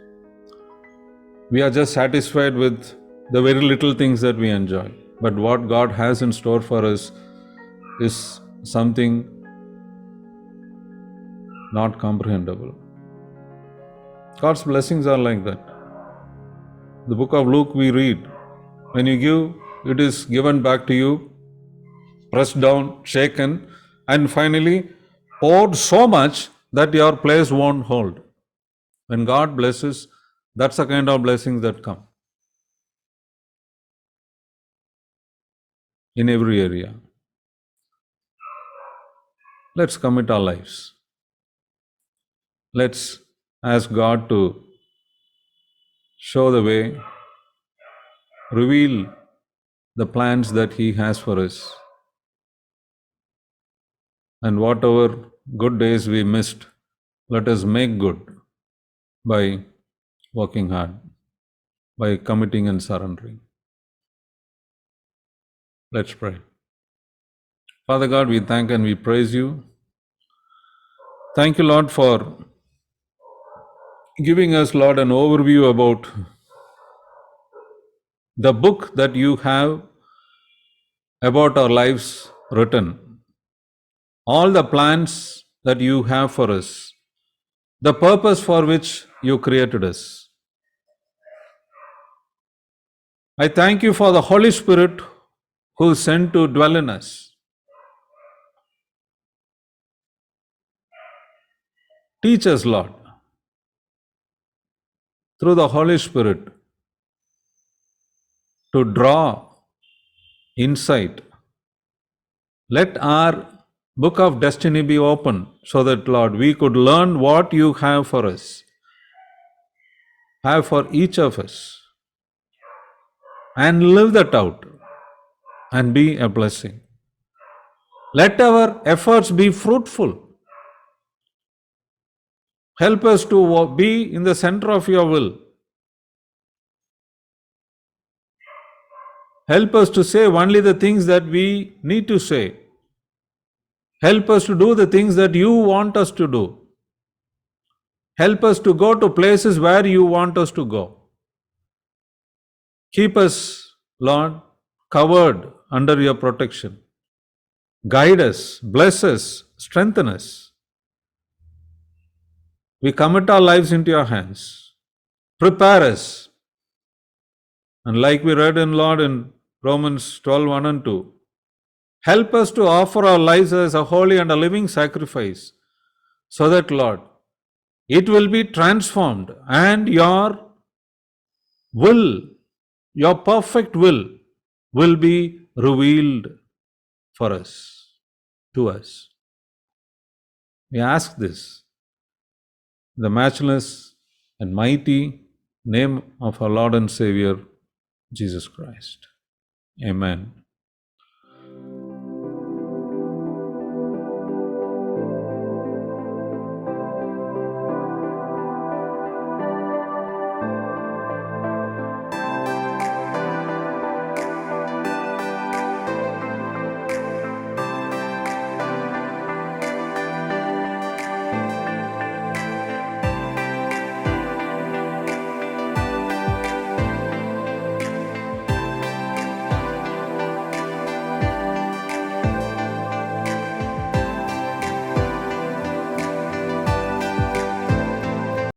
We are just satisfied with the very little things that we enjoy. But what God has in store for us is something not comprehensible. God's blessings are like that. The book of Luke we read, when you give, it is given back to you, pressed down, shaken, and finally poured so much that your place won't hold. When God blesses, that's the kind of blessings that come in every area. Let's commit our lives. Let's ask God to show the way, reveal the plans that He has for us. And whatever good days we missed, let us make good by working hard, by committing and surrendering. Let's pray. Father God, we thank and we praise you. Thank you, Lord, for giving us, Lord, an overview about the book that you have about our lives written, all the plans that you have for us, the purpose for which you created us. I thank you for the Holy Spirit who is sent to dwell in us. Teach us, Lord, through the Holy Spirit to draw insight. Let our book of destiny be open so that, Lord, we could learn what you have for us, have for each of us, and live that out and be a blessing. Let our efforts be fruitful. Help us to be in the center of your will. Help us to say only the things that we need to say. Help us to do the things that you want us to do. Help us to go to places where you want us to go. Keep us, Lord, covered under your protection. Guide us, bless us, strengthen us. We commit our lives into your hands. Prepare us. And like we read in Lord in Romans 12, 1 and 2, help us to offer our lives as a holy and a living sacrifice, so that, Lord, it will be transformed and your will, your perfect will be revealed for us, to us. We ask this in the matchless and mighty name of our Lord and Savior, Jesus Christ. Amen.